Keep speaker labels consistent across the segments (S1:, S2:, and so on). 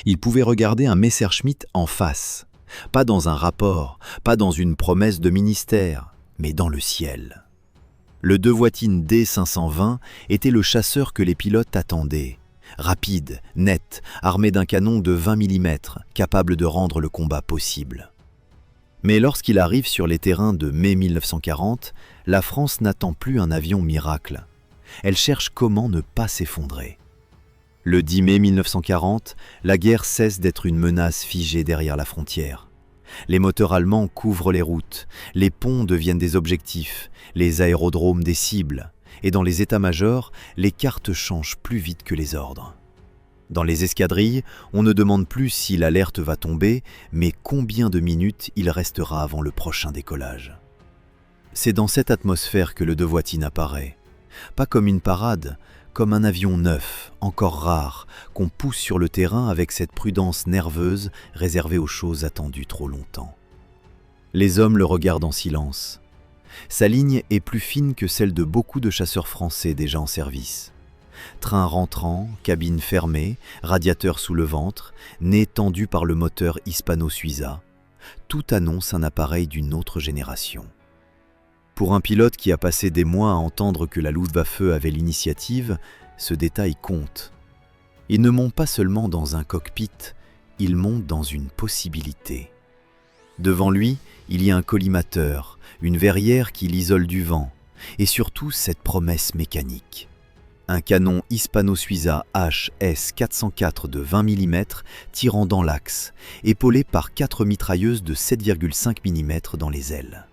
S1: Il pouvait regarder un Messerschmitt en face, pas dans un rapport, pas dans une promesse de ministère, mais dans le ciel. Le Devoitine D520 était le chasseur que les pilotes attendaient. Rapide, net, armé d'un canon de 20 mm, capable de rendre le combat possible. Mais lorsqu'il arrive sur les terrains de mai 1940, la France n'attend plus un avion miracle. Elle cherche comment ne pas s'effondrer. Le 10 mai 1940, la guerre cesse d'être une menace figée derrière la frontière. Les moteurs allemands couvrent les routes, les ponts deviennent des objectifs, les aérodromes des cibles, et dans les états-majors, les cartes changent plus vite que les ordres. Dans les escadrilles, on ne demande plus si l'alerte va tomber, mais combien de minutes il restera avant le prochain décollage. C'est dans cette atmosphère que le Devoitine apparaît. Pas comme une parade, comme un avion neuf, encore rare, qu'on pousse sur le terrain avec cette prudence nerveuse réservée aux choses attendues trop longtemps. Les hommes le regardent en silence. Sa ligne est plus fine que celle de beaucoup de chasseurs français déjà en service. Train rentrant, cabine fermée, radiateur sous le ventre, nez tendu par le moteur Hispano-Suiza, tout annonce un appareil d'une autre génération. Pour un pilote qui a passé des mois à entendre que la Luftwaffe avait l'initiative, ce détail compte. Il ne monte pas seulement dans un cockpit, il monte dans une possibilité. Devant lui, il y a un collimateur, une verrière qui l'isole du vent, et surtout cette promesse mécanique. Un canon Hispano-Suiza HS-404 de 20 mm tirant dans l'axe, épaulé par 4 mitrailleuses de 7,5 mm dans les ailes.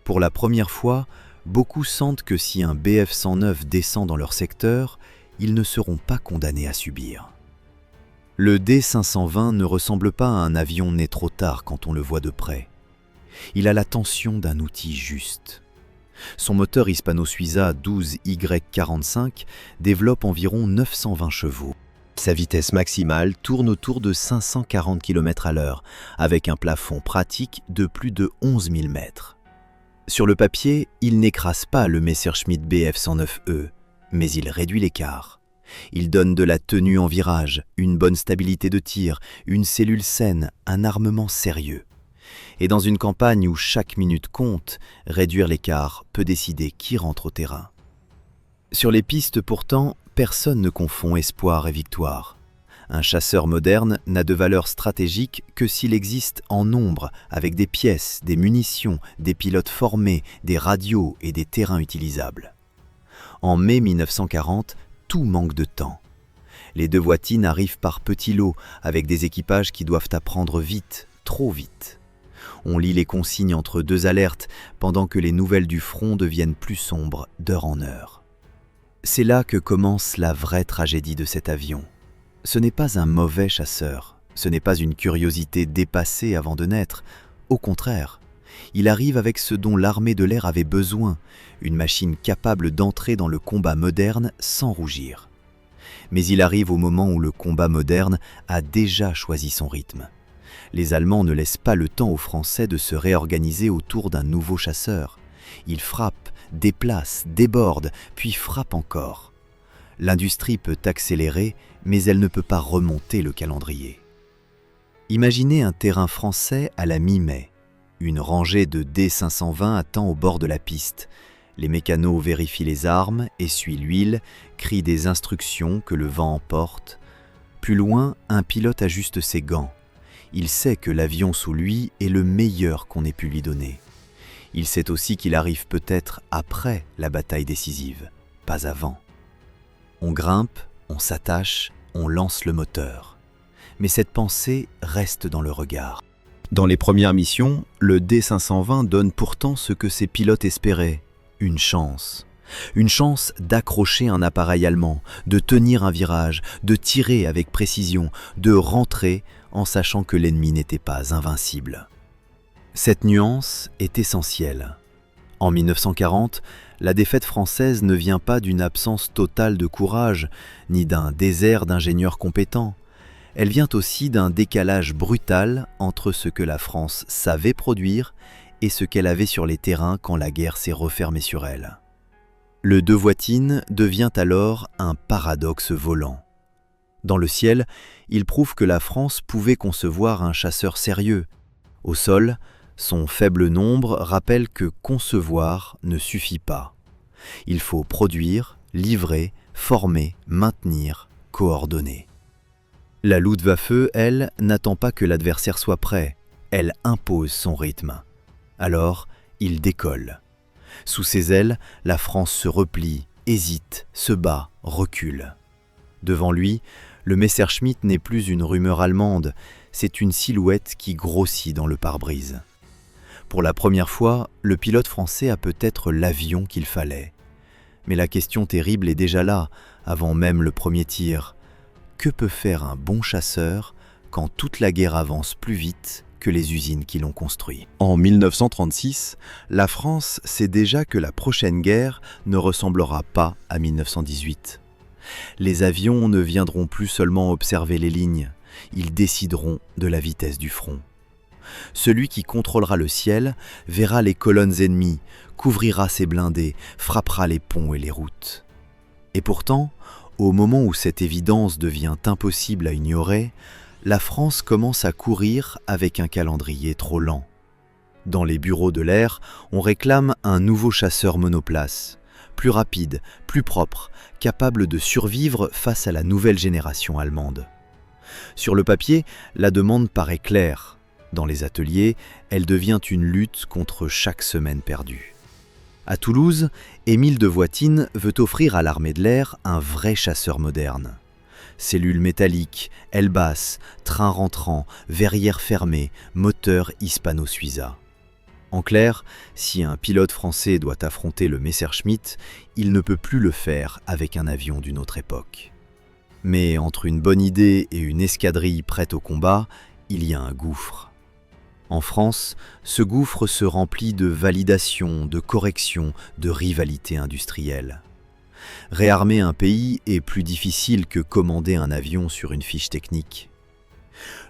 S1: Pour la première fois, beaucoup sentent que si un Bf-109 descend dans leur secteur, ils ne seront pas condamnés à subir. Le D520 ne ressemble pas à un avion né trop tard quand on le voit de près. Il a la tension d'un outil juste. Son moteur Hispano-Suiza 12Y45 développe environ 920 chevaux. Sa vitesse maximale tourne autour de 540 km/h, avec un plafond pratique de plus de 11 000 mètres. Sur le papier, il n'écrase pas le Messerschmitt Bf-109E, mais il réduit l'écart. Il donne de la tenue en virage, une bonne stabilité de tir, une cellule saine, un armement sérieux. Et dans une campagne où chaque minute compte, réduire l'écart peut décider qui rentre au terrain. Sur les pistes pourtant, personne ne confond espoir et victoire. Un chasseur moderne n'a de valeur stratégique que s'il existe en nombre, avec des pièces, des munitions, des pilotes formés, des radios et des terrains utilisables. En mai 1940, tout manque de temps. Les Devoitines arrivent par petits lots, avec des équipages qui doivent apprendre vite, trop vite. On lit les consignes entre deux alertes, pendant que les nouvelles du front deviennent plus sombres d'heure en heure. C'est là que commence la vraie tragédie de cet avion. Ce n'est pas un mauvais chasseur, ce n'est pas une curiosité dépassée avant de naître. Au contraire, il arrive avec ce dont l'armée de l'air avait besoin, une machine capable d'entrer dans le combat moderne sans rougir. Mais il arrive au moment où le combat moderne a déjà choisi son rythme. Les Allemands ne laissent pas le temps aux Français de se réorganiser autour d'un nouveau chasseur. Ils frappent, déplacent, débordent, puis frappent encore. L'industrie peut accélérer, mais elle ne peut pas remonter le calendrier. Imaginez un terrain français à la mi-mai. Une rangée de D520 attend au bord de la piste. Les mécanos vérifient les armes, essuient l'huile, crient des instructions que le vent emporte. Plus loin, un pilote ajuste ses gants. Il sait que l'avion sous lui est le meilleur qu'on ait pu lui donner. Il sait aussi qu'il arrive peut-être après la bataille décisive, pas avant. On grimpe, on s'attache, on lance le moteur. Mais cette pensée reste dans le regard. Dans les premières missions, le D520 donne pourtant ce que ses pilotes espéraient, une chance. Une chance d'accrocher un appareil allemand, de tenir un virage, de tirer avec précision, de rentrer en sachant que l'ennemi n'était pas invincible. Cette nuance est essentielle. En 1940, la défaite française ne vient pas d'une absence totale de courage, ni d'un désert d'ingénieurs compétents. Elle vient aussi d'un décalage brutal entre ce que la France savait produire et ce qu'elle avait sur les terrains quand la guerre s'est refermée sur elle. Le Devoitine devient alors un paradoxe volant. Dans le ciel, il prouve que la France pouvait concevoir un chasseur sérieux. Au sol, son faible nombre rappelle que concevoir ne suffit pas. Il faut produire, livrer, former, maintenir, coordonner. La Luftwaffe, elle, n'attend pas que l'adversaire soit prêt. Elle impose son rythme. Alors, il décolle. Sous ses ailes, la France se replie, hésite, se bat, recule. Devant lui, le Messerschmitt n'est plus une rumeur allemande, c'est une silhouette qui grossit dans le pare-brise. Pour la première fois, le pilote français a peut-être l'avion qu'il fallait. Mais la question terrible est déjà là, avant même le premier tir. Que peut faire un bon chasseur quand toute la guerre avance plus vite que les usines qui l'ont construit? En 1936, la France sait déjà que la prochaine guerre ne ressemblera pas à 1918. Les avions ne viendront plus seulement observer les lignes, ils décideront de la vitesse du front. Celui qui contrôlera le ciel verra les colonnes ennemies, couvrira ses blindés, frappera les ponts et les routes. Et pourtant, au moment où cette évidence devient impossible à ignorer, la France commence à courir avec un calendrier trop lent. Dans les bureaux de l'air, on réclame un nouveau chasseur monoplace, plus rapide, plus propre, capable de survivre face à la nouvelle génération allemande. Sur le papier, la demande paraît claire. Dans les ateliers, elle devient une lutte contre chaque semaine perdue. À Toulouse, Émile de Voitine veut offrir à l'armée de l'air un vrai chasseur moderne. Cellules métalliques, ailes basses, train rentrant, verrières fermées, moteur Hispano-Suiza. En clair, si un pilote français doit affronter le Messerschmitt, il ne peut plus le faire avec un avion d'une autre époque. Mais entre une bonne idée et une escadrille prête au combat, il y a un gouffre. En France, ce gouffre se remplit de validations, de corrections, de rivalités industrielles. Réarmer un pays est plus difficile que commander un avion sur une fiche technique.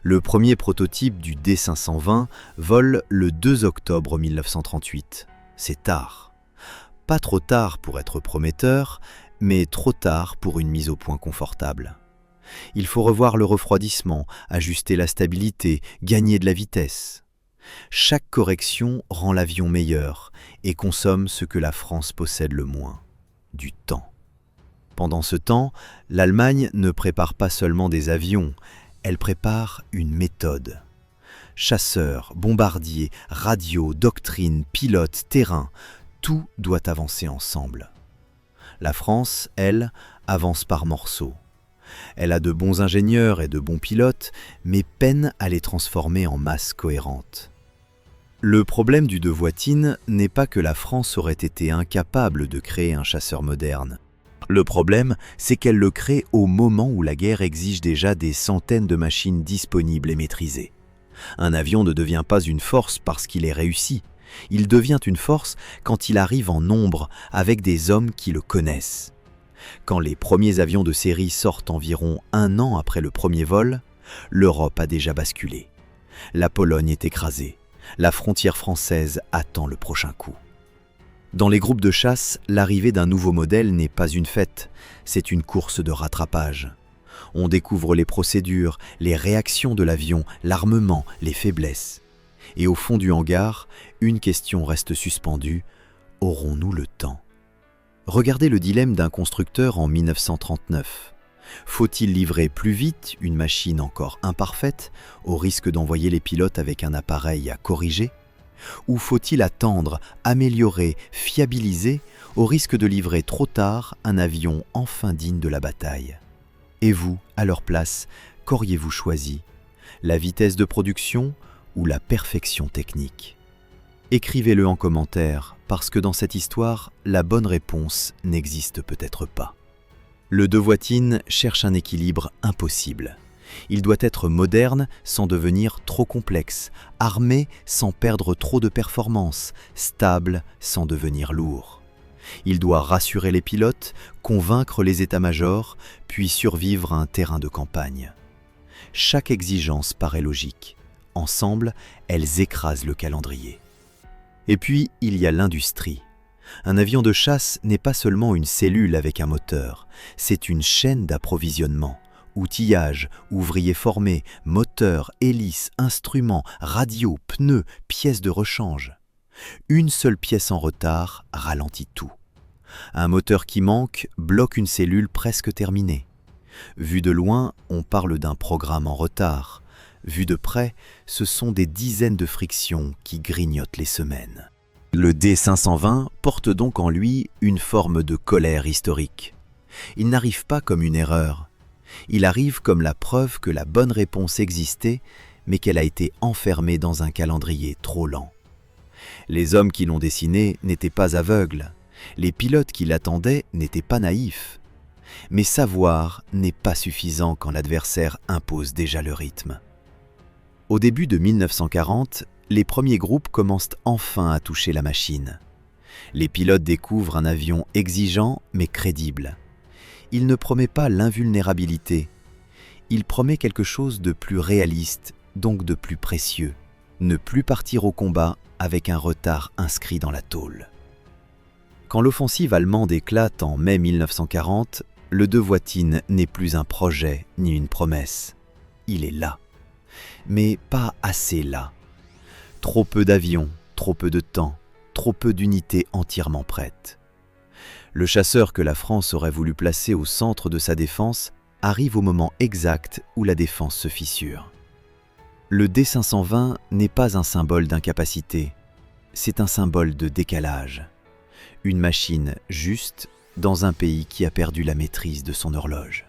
S1: Le premier prototype du D520 vole le 2 octobre 1938. C'est tard. Pas trop tard pour être prometteur, mais trop tard pour une mise au point confortable. Il faut revoir le refroidissement, ajuster la stabilité, gagner de la vitesse. Chaque correction rend l'avion meilleur et consomme ce que la France possède le moins, du temps. Pendant ce temps, l'Allemagne ne prépare pas seulement des avions, elle prépare une méthode. Chasseurs, bombardiers, radios, doctrines, pilotes, terrain, tout doit avancer ensemble. La France, elle, avance par morceaux. Elle a de bons ingénieurs et de bons pilotes, mais peine à les transformer en masse cohérente. Le problème du de Voitine n'est pas que la France aurait été incapable de créer un chasseur moderne. Le problème, c'est qu'elle le crée au moment où la guerre exige déjà des centaines de machines disponibles et maîtrisées. Un avion ne devient pas une force parce qu'il est réussi. Il devient une force quand il arrive en nombre avec des hommes qui le connaissent. Quand les premiers avions de série sortent environ 1 an après le premier vol, l'Europe a déjà basculé. La Pologne est écrasée. La frontière française attend le prochain coup. Dans les groupes de chasse, l'arrivée d'un nouveau modèle n'est pas une fête, c'est une course de rattrapage. On découvre les procédures, les réactions de l'avion, l'armement, les faiblesses. Et au fond du hangar, une question reste suspendue. Aurons-nous le temps ? Regardez le dilemme d'un constructeur en 1939. Faut-il livrer plus vite une machine encore imparfaite, au risque d'envoyer les pilotes avec un appareil à corriger ? Ou faut-il attendre, améliorer, fiabiliser, au risque de livrer trop tard un avion enfin digne de la bataille ? Et vous, à leur place, qu'auriez-vous choisi ? La vitesse de production ou la perfection technique ? Écrivez-le en commentaire, parce que dans cette histoire, la bonne réponse n'existe peut-être pas. Le de Voitine cherche un équilibre impossible. Il doit être moderne sans devenir trop complexe, armé sans perdre trop de performance, stable sans devenir lourd. Il doit rassurer les pilotes, convaincre les états-majors, puis survivre à un terrain de campagne. Chaque exigence paraît logique. Ensemble, elles écrasent le calendrier. Et puis, il y a l'industrie. Un avion de chasse n'est pas seulement une cellule avec un moteur, c'est une chaîne d'approvisionnement. Outillage, ouvriers formés, moteurs, hélices, instruments, radios, pneus, pièces de rechange. Une seule pièce en retard ralentit tout. Un moteur qui manque bloque une cellule presque terminée. Vu de loin, on parle d'un programme en retard. Vu de près, ce sont des dizaines de frictions qui grignotent les semaines. Le D520 porte donc en lui une forme de colère historique. Il n'arrive pas comme une erreur. Il arrive comme la preuve que la bonne réponse existait, mais qu'elle a été enfermée dans un calendrier trop lent. Les hommes qui l'ont dessiné n'étaient pas aveugles. Les pilotes qui l'attendaient n'étaient pas naïfs. Mais savoir n'est pas suffisant quand l'adversaire impose déjà le rythme. Au début de 1940, les premiers groupes commencent enfin à toucher la machine. Les pilotes découvrent un avion exigeant mais crédible. Il ne promet pas l'invulnérabilité. Il promet quelque chose de plus réaliste, donc de plus précieux. Ne plus partir au combat avec un retard inscrit dans la tôle. Quand l'offensive allemande éclate en mai 1940, le Dewoitine n'est plus un projet ni une promesse. Il est là. Mais pas assez là. Trop peu d'avions, trop peu de temps, trop peu d'unités entièrement prêtes. Le chasseur que la France aurait voulu placer au centre de sa défense arrive au moment exact où la défense se fissure. Le D520 n'est pas un symbole d'incapacité, c'est un symbole de décalage. Une machine juste dans un pays qui a perdu la maîtrise de son horloge.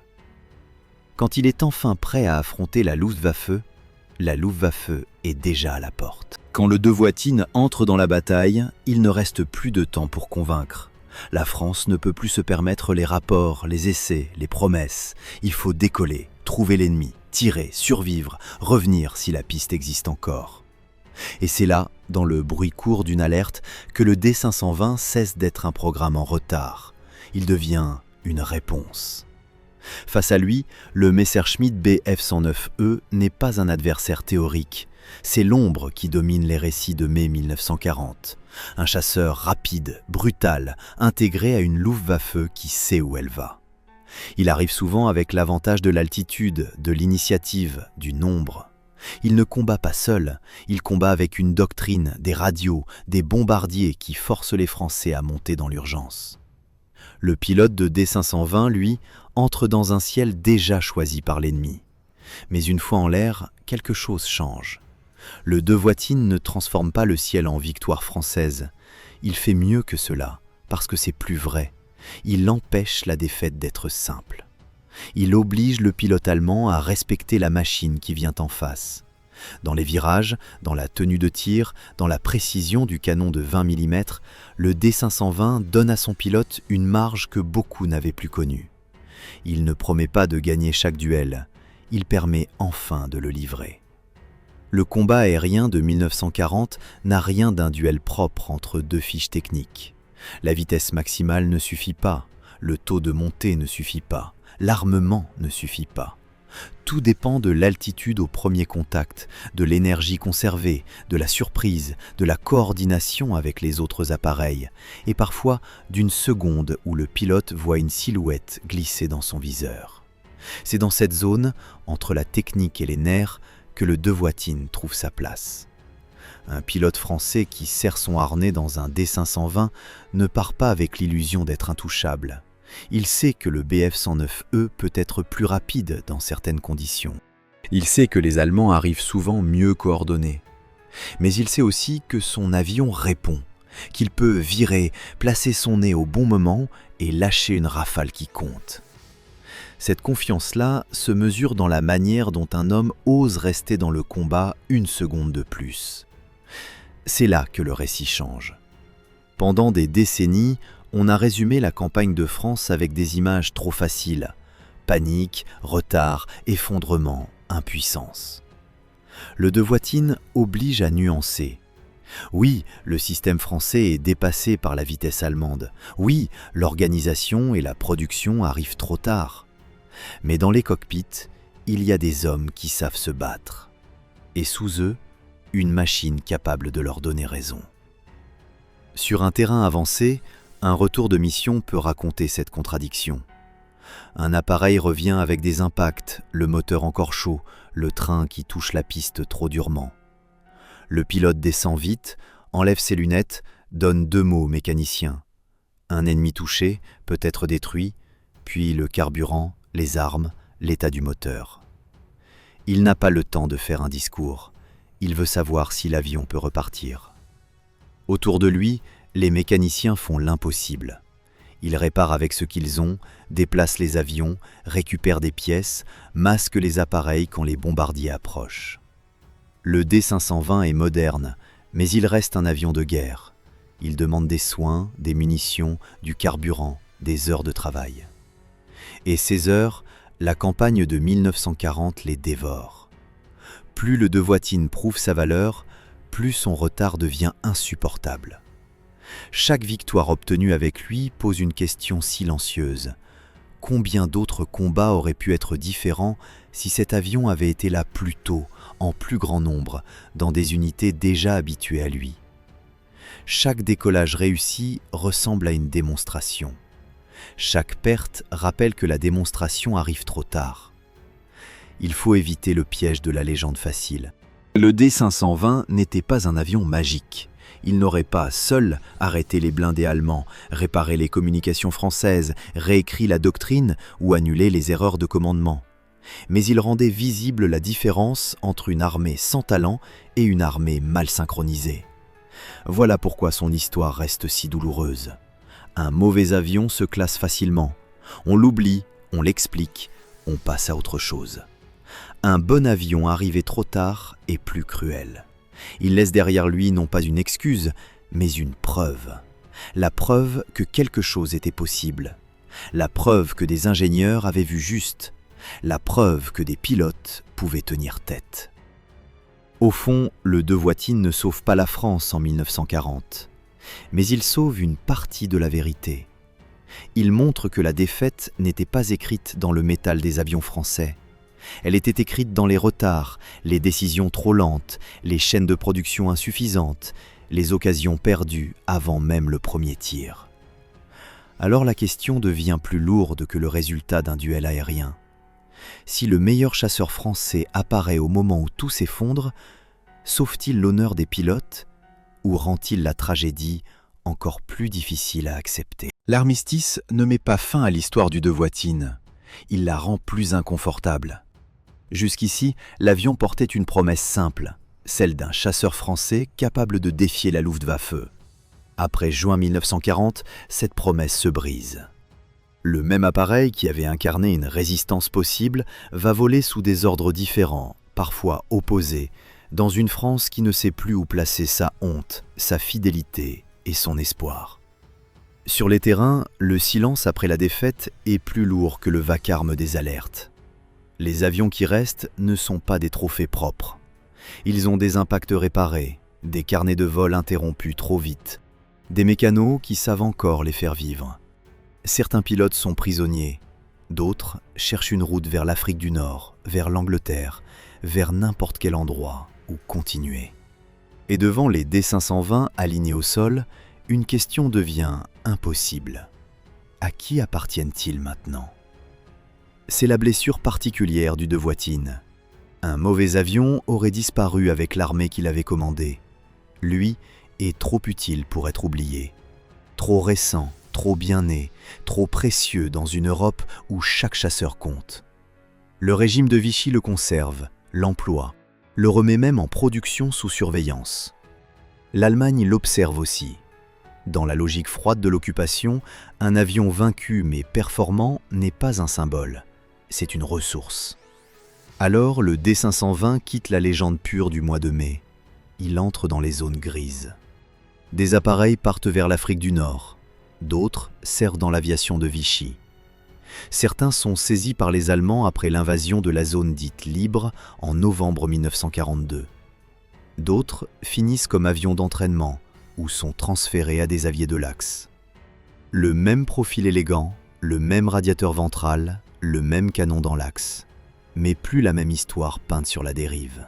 S1: Quand il est enfin prêt à affronter la Luftwaffe est déjà à la porte. Quand le Dewoitine entre dans la bataille, il ne reste plus de temps pour convaincre. La France ne peut plus se permettre les rapports, les essais, les promesses. Il faut décoller, trouver l'ennemi, tirer, survivre, revenir si la piste existe encore. Et c'est là, dans le bruit court d'une alerte, que le D520 cesse d'être un programme en retard. Il devient une réponse. Face à lui, le Messerschmitt Bf 109E n'est pas un adversaire théorique. C'est l'ombre qui domine les récits de mai 1940. Un chasseur rapide, brutal, intégré à une Luftwaffe qui sait où elle va. Il arrive souvent avec l'avantage de l'altitude, de l'initiative, du nombre. Il ne combat pas seul, il combat avec une doctrine, des radios, des bombardiers qui forcent les Français à monter dans l'urgence. Le pilote de D520, lui, entre dans un ciel déjà choisi par l'ennemi. Mais une fois en l'air, quelque chose change. Le Dewoitine ne transforme pas le ciel en victoire française. Il fait mieux que cela, parce que c'est plus vrai. Il empêche la défaite d'être simple. Il oblige le pilote allemand à respecter la machine qui vient en face. Dans les virages, dans la tenue de tir, dans la précision du canon de 20 mm, le D520 donne à son pilote une marge que beaucoup n'avaient plus connue. Il ne promet pas de gagner chaque duel, il permet enfin de le livrer. Le combat aérien de 1940 n'a rien d'un duel propre entre deux fiches techniques. La vitesse maximale ne suffit pas, le taux de montée ne suffit pas, l'armement ne suffit pas. Tout dépend de l'altitude au premier contact, de l'énergie conservée, de la surprise, de la coordination avec les autres appareils, et parfois d'une seconde où le pilote voit une silhouette glisser dans son viseur. C'est dans cette zone, entre la technique et les nerfs, que le Dewoitine trouve sa place. Un pilote français qui serre son harnais dans un D520 ne part pas avec l'illusion d'être intouchable. Il sait que le Bf 109E peut être plus rapide dans certaines conditions. Il sait que les Allemands arrivent souvent mieux coordonnés. Mais il sait aussi que son avion répond, qu'il peut virer, placer son nez au bon moment et lâcher une rafale qui compte. Cette confiance-là se mesure dans la manière dont un homme ose rester dans le combat une seconde de plus. C'est là que le récit change. Pendant des décennies, on a résumé la campagne de France avec des images trop faciles. Panique, retard, effondrement, impuissance. Le Dewoitine oblige à nuancer. Oui, le système français est dépassé par la vitesse allemande. Oui, l'organisation et la production arrivent trop tard. Mais dans les cockpits, il y a des hommes qui savent se battre. Et sous eux, une machine capable de leur donner raison. Sur un terrain avancé, un retour de mission peut raconter cette contradiction. Un appareil revient avec des impacts, le moteur encore chaud, le train qui touche la piste trop durement. Le pilote descend vite, enlève ses lunettes, donne 2 mots au mécanicien. Un ennemi touché, peut-être détruit, puis le carburant, les armes, l'état du moteur. Il n'a pas le temps de faire un discours. Il veut savoir si l'avion peut repartir. Autour de lui, les mécaniciens font l'impossible. Ils réparent avec ce qu'ils ont, déplacent les avions, récupèrent des pièces, masquent les appareils quand les bombardiers approchent. Le D-520 est moderne, mais il reste un avion de guerre. Il demande des soins, des munitions, du carburant, des heures de travail. Et ces heures, la campagne de 1940 les dévore. Plus le Devoitine prouve sa valeur, plus son retard devient insupportable. Chaque victoire obtenue avec lui pose une question silencieuse. Combien d'autres combats auraient pu être différents si cet avion avait été là plus tôt, en plus grand nombre, dans des unités déjà habituées à lui? Chaque décollage réussi ressemble à une démonstration. Chaque perte rappelle que la démonstration arrive trop tard. Il faut éviter le piège de la légende facile. Le D-520 n'était pas un avion magique. Il n'aurait pas, seul, arrêté les blindés allemands, réparé les communications françaises, réécrit la doctrine ou annulé les erreurs de commandement. Mais il rendait visible la différence entre une armée sans talent et une armée mal synchronisée. Voilà pourquoi son histoire reste si douloureuse. Un mauvais avion se classe facilement. On l'oublie, on l'explique, on passe à autre chose. Un bon avion arrivé trop tard est plus cruel. Il laisse derrière lui non pas une excuse, mais une preuve. La preuve que quelque chose était possible. La preuve que des ingénieurs avaient vu juste. La preuve que des pilotes pouvaient tenir tête. Au fond, le Devoitine ne sauve pas la France en 1940, mais il sauve une partie de la vérité. Il montre que la défaite n'était pas écrite dans le métal des avions français. Elle était écrite dans les retards, les décisions trop lentes, les chaînes de production insuffisantes, les occasions perdues avant même le premier tir. Alors la question devient plus lourde que le résultat d'un duel aérien. Si le meilleur chasseur français apparaît au moment où tout s'effondre, sauve-t-il l'honneur des pilotes ou rend-il la tragédie encore plus difficile à accepter? L'armistice ne met pas fin à l'histoire du Devoitine, il la rend plus inconfortable. Jusqu'ici, l'avion portait une promesse simple, celle d'un chasseur français capable de défier la Luftwaffe. Après juin 1940, cette promesse se brise. Le même appareil qui avait incarné une résistance possible va voler sous des ordres différents, parfois opposés, dans une France qui ne sait plus où placer sa honte, sa fidélité et son espoir. Sur les terrains, le silence après la défaite est plus lourd que le vacarme des alertes. Les avions qui restent ne sont pas des trophées propres. Ils ont des impacts réparés, des carnets de vol interrompus trop vite, des mécanos qui savent encore les faire vivre. Certains pilotes sont prisonniers, d'autres cherchent une route vers l'Afrique du Nord, vers l'Angleterre, vers n'importe quel endroit où continuer. Et devant les D-520 alignés au sol, une question devient impossible. À qui appartiennent-ils maintenant ? C'est la blessure particulière du Devoitine. Un mauvais avion aurait disparu avec l'armée qu'il avait commandée. Lui est trop utile pour être oublié. Trop récent, trop bien né, trop précieux dans une Europe où chaque chasseur compte. Le régime de Vichy le conserve, l'emploie, le remet même en production sous surveillance. L'Allemagne l'observe aussi. Dans la logique froide de l'occupation, un avion vaincu mais performant n'est pas un symbole, c'est une ressource. Alors le D-520 quitte la légende pure du mois de mai. Il entre dans les zones grises. Des appareils partent vers l'Afrique du Nord, d'autres servent dans l'aviation de Vichy. Certains sont saisis par les Allemands après l'invasion de la zone dite libre en novembre 1942. D'autres finissent comme avions d'entraînement ou sont transférés à des aviers de l'Axe. Le même profil élégant, le même radiateur ventral, le même canon dans l'axe, mais plus la même histoire peinte sur la dérive.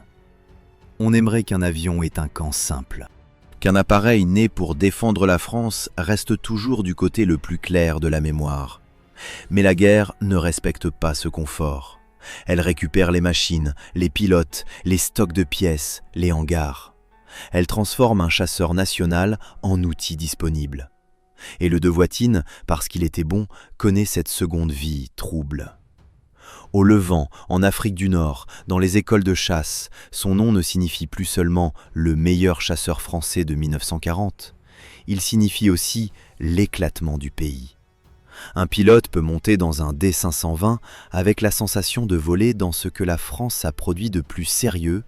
S1: On aimerait qu'un avion ait un camp simple, qu'un appareil né pour défendre la France reste toujours du côté le plus clair de la mémoire, Mais la guerre ne respecte pas ce confort. Elle récupère les machines, les pilotes, les stocks de pièces, les hangars. Elle transforme un chasseur national en outil disponible. Et le Devoitine, parce qu'il était bon, connaît cette seconde vie trouble. Au Levant, en Afrique du Nord, dans les écoles de chasse, son nom ne signifie plus seulement le meilleur chasseur français de 1940, il signifie aussi l'éclatement du pays. Un pilote peut monter dans un D520 avec la sensation de voler dans ce que la France a produit de plus sérieux,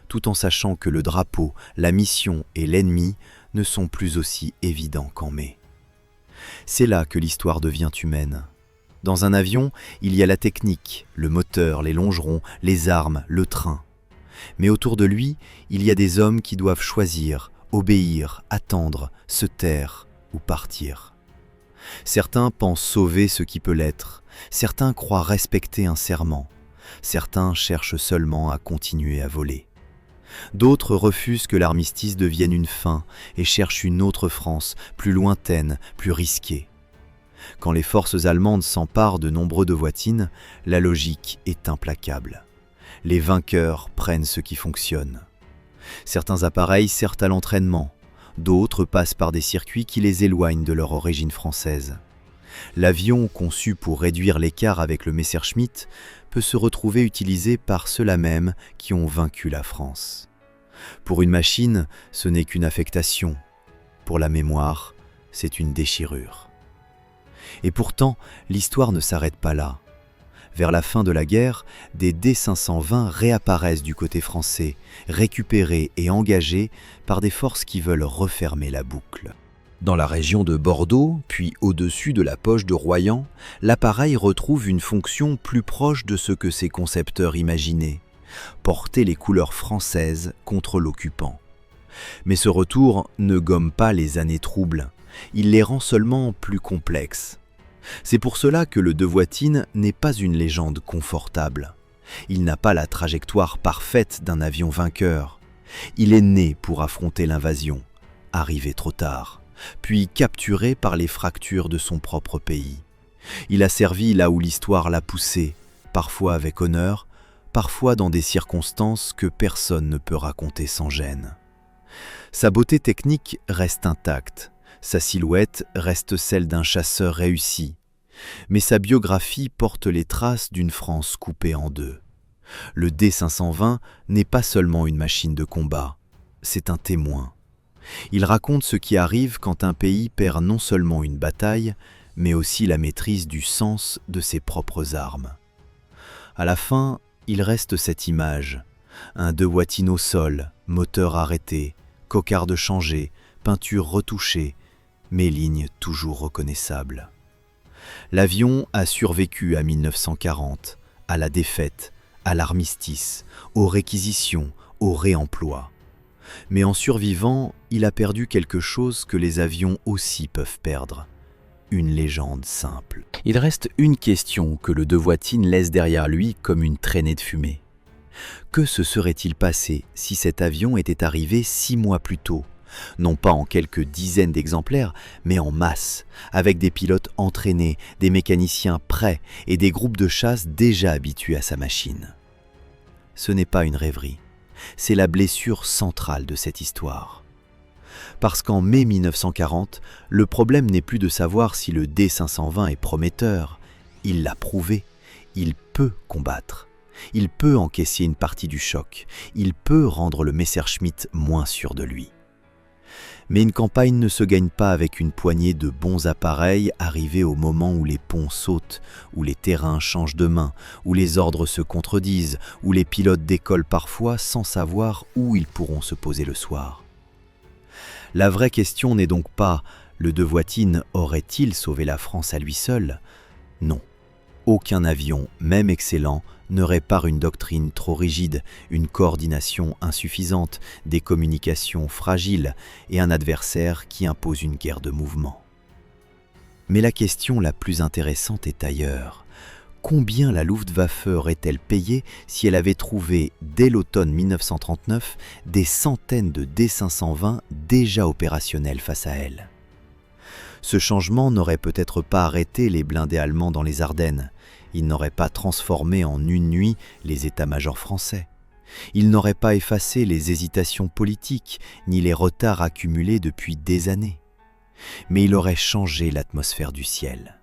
S1: tout en sachant que le drapeau, la mission et l'ennemi ne sont plus aussi évidents qu'en mai. C'est là que l'histoire devient humaine. Dans un avion, il y a la technique, le moteur, les longerons, les armes, le train. Mais autour de lui, il y a des hommes qui doivent choisir, obéir, attendre, se taire ou partir. Certains pensent sauver ce qui peut l'être, certains croient respecter un serment, certains cherchent seulement à continuer à voler. D'autres refusent que l'armistice devienne une fin et cherchent une autre France, plus lointaine, plus risquée. Quand les forces allemandes s'emparent de nombreux Devoitines, la logique est implacable. Les vainqueurs prennent ce qui fonctionne. Certains appareils servent à l'entraînement, d'autres passent par des circuits qui les éloignent de leur origine française. L'avion conçu pour réduire l'écart avec le Messerschmitt peut se retrouver utilisé par ceux-là même qui ont vaincu la France. Pour une machine, ce n'est qu'une affectation. Pour la mémoire, c'est une déchirure. Et pourtant, l'histoire ne s'arrête pas là. Vers la fin de la guerre, des D520 réapparaissent du côté français, récupérés et engagés par des forces qui veulent refermer la boucle. Dans la région de Bordeaux, puis au-dessus de la poche de Royan, l'appareil retrouve une fonction plus proche de ce que ses concepteurs imaginaient, porter les couleurs françaises contre l'occupant. Mais ce retour ne gomme pas les années troubles, il les rend seulement plus complexes. C'est pour cela que le Devoitine n'est pas une légende confortable. Il n'a pas la trajectoire parfaite d'un avion vainqueur. Il est né pour affronter l'invasion, arrivé trop tard, puis capturé par les fractures de son propre pays. Il a servi là où l'histoire l'a poussé, parfois avec honneur, parfois dans des circonstances que personne ne peut raconter sans gêne. Sa beauté technique reste intacte. Sa silhouette reste celle d'un chasseur réussi, mais sa biographie porte les traces d'une France coupée en deux. Le D520 n'est pas seulement une machine de combat, c'est un témoin. Il raconte ce qui arrive quand un pays perd non seulement une bataille, mais aussi la maîtrise du sens de ses propres armes. À la fin, il reste cette image, un Devoitine au sol, moteur arrêté, cocarde changée, peinture retouchée, mais lignes toujours reconnaissables. L'avion a survécu à 1940, à la défaite, à l'armistice, aux réquisitions, au réemploi. Mais en survivant, il a perdu quelque chose que les avions aussi peuvent perdre. Une légende simple. Il reste une question que le Devoitine laisse derrière lui comme une traînée de fumée. Que se serait-il passé si cet avion était arrivé 6 mois plus tôt ? Non pas en quelques dizaines d'exemplaires, mais en masse, avec des pilotes entraînés, des mécaniciens prêts et des groupes de chasse déjà habitués à sa machine. Ce n'est pas une rêverie, c'est la blessure centrale de cette histoire. Parce qu'en mai 1940, le problème n'est plus de savoir si le D520 est prometteur, il l'a prouvé, il peut combattre. Il peut encaisser une partie du choc, il peut rendre le Messerschmitt moins sûr de lui. Mais une campagne ne se gagne pas avec une poignée de bons appareils arrivés au moment où les ponts sautent, où les terrains changent de main, où les ordres se contredisent, où les pilotes décollent parfois sans savoir où ils pourront se poser le soir. La vraie question n'est donc pas « le Devoitine aurait-il sauvé la France à lui seul ?» Non. Aucun avion, même excellent, ne répare une doctrine trop rigide, une coordination insuffisante, des communications fragiles et un adversaire qui impose une guerre de mouvement. Mais la question la plus intéressante est ailleurs. Combien la Luftwaffe aurait-elle payé si elle avait trouvé, dès l'automne 1939, des centaines de D520 déjà opérationnels face à elle ? Ce changement n'aurait peut-être pas arrêté les blindés allemands dans les Ardennes. Il n'aurait pas transformé en une nuit les états-majors français. Il n'aurait pas effacé les hésitations politiques ni les retards accumulés depuis des années. Mais il aurait changé l'atmosphère du ciel.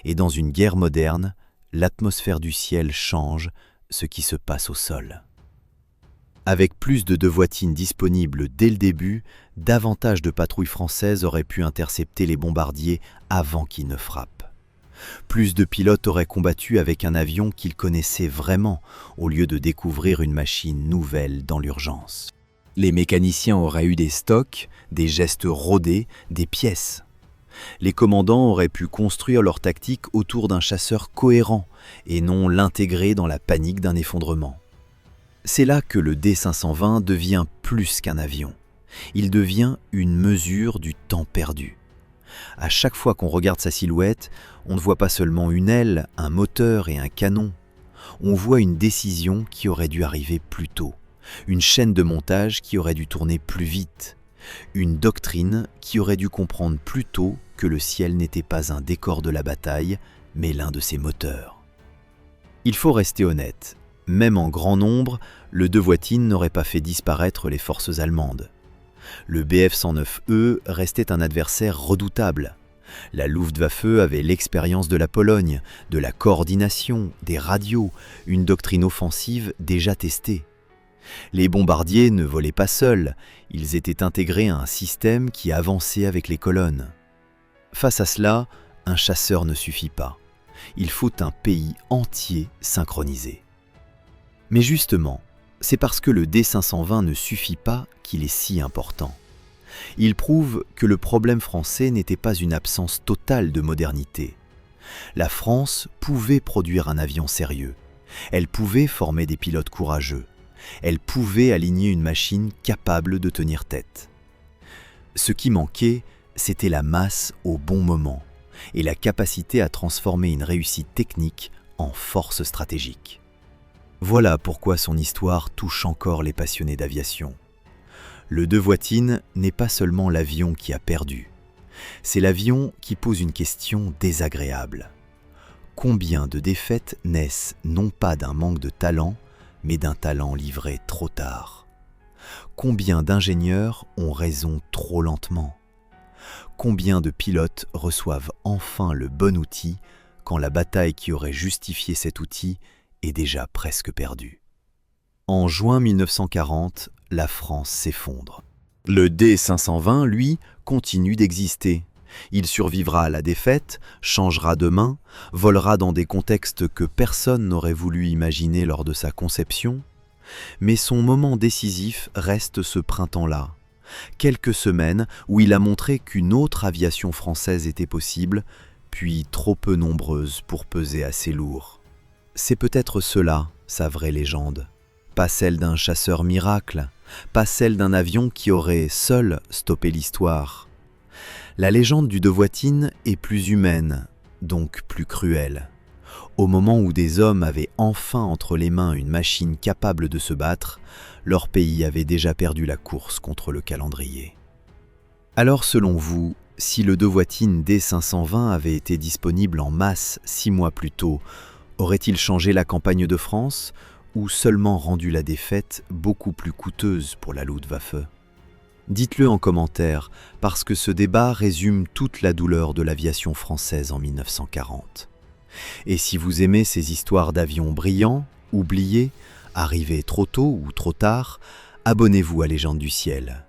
S1: Et dans une guerre moderne, l'atmosphère du ciel change ce qui se passe au sol. Avec plus de Devoitines disponibles dès le début, davantage de patrouilles françaises auraient pu intercepter les bombardiers avant qu'ils ne frappent. Plus de pilotes auraient combattu avec un avion qu'ils connaissaient vraiment, au lieu de découvrir une machine nouvelle dans l'urgence. Les mécaniciens auraient eu des stocks, des gestes rodés, des pièces. Les commandants auraient pu construire leur tactique autour d'un chasseur cohérent et non l'intégrer dans la panique d'un effondrement. C'est là que le D-520 devient plus qu'un avion. Il devient une mesure du temps perdu. À chaque fois qu'on regarde sa silhouette, on ne voit pas seulement une aile, un moteur et un canon. On voit une décision qui aurait dû arriver plus tôt, une chaîne de montage qui aurait dû tourner plus vite, une doctrine qui aurait dû comprendre plus tôt que le ciel n'était pas un décor de la bataille, mais l'un de ses moteurs. Il faut rester honnête, même en grand nombre, le Devoitine n'aurait pas fait disparaître les forces allemandes. Le Bf-109E restait un adversaire redoutable. La Luftwaffe avait l'expérience de la Pologne, de la coordination, des radios, une doctrine offensive déjà testée. Les bombardiers ne volaient pas seuls, ils étaient intégrés à un système qui avançait avec les colonnes. Face à cela, un chasseur ne suffit pas. Il faut un pays entier synchronisé. Mais justement, c'est parce que le D-520 ne suffit pas qu'il est si important. Il prouve que le problème français n'était pas une absence totale de modernité. La France pouvait produire un avion sérieux. Elle pouvait former des pilotes courageux. Elle pouvait aligner une machine capable de tenir tête. Ce qui manquait, c'était la masse au bon moment et la capacité à transformer une réussite technique en force stratégique. Voilà pourquoi son histoire touche encore les passionnés d'aviation. Le Devoitine n'est pas seulement l'avion qui a perdu, c'est l'avion qui pose une question désagréable. Combien de défaites naissent non pas d'un manque de talent, mais d'un talent livré trop tard? Combien d'ingénieurs ont raison trop lentement? Combien de pilotes reçoivent enfin le bon outil quand la bataille qui aurait justifié cet outil est déjà presque perdue? En juin 1940, la France s'effondre. Le D-520, lui, continue d'exister. Il survivra à la défaite, changera de main, volera dans des contextes que personne n'aurait voulu imaginer lors de sa conception. Mais son moment décisif reste ce printemps-là. Quelques semaines où il a montré qu'une autre aviation française était possible, puis trop peu nombreuse pour peser assez lourd. C'est peut-être cela, sa vraie légende. Pas celle d'un chasseur miracle, pas celle d'un avion qui aurait seul stoppé l'histoire. La légende du Devoitine est plus humaine, donc plus cruelle. Au moment où des hommes avaient enfin entre les mains une machine capable de se battre, leur pays avait déjà perdu la course contre le calendrier. Alors selon vous, si le Devoitine D-520 avait été disponible en masse 6 mois plus tôt, aurait-il changé la campagne de France ou seulement rendu la défaite beaucoup plus coûteuse pour la Luftwaffe? Dites-le en commentaire, parce que ce débat résume toute la douleur de l'aviation française en 1940. Et si vous aimez ces histoires d'avions brillants, oubliés, arrivés trop tôt ou trop tard, abonnez-vous à Légende du ciel.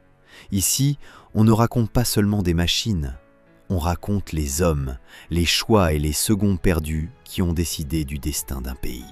S1: Ici, on ne raconte pas seulement des machines, on raconte les hommes, les choix et les seconds perdus qui ont décidé du destin d'un pays.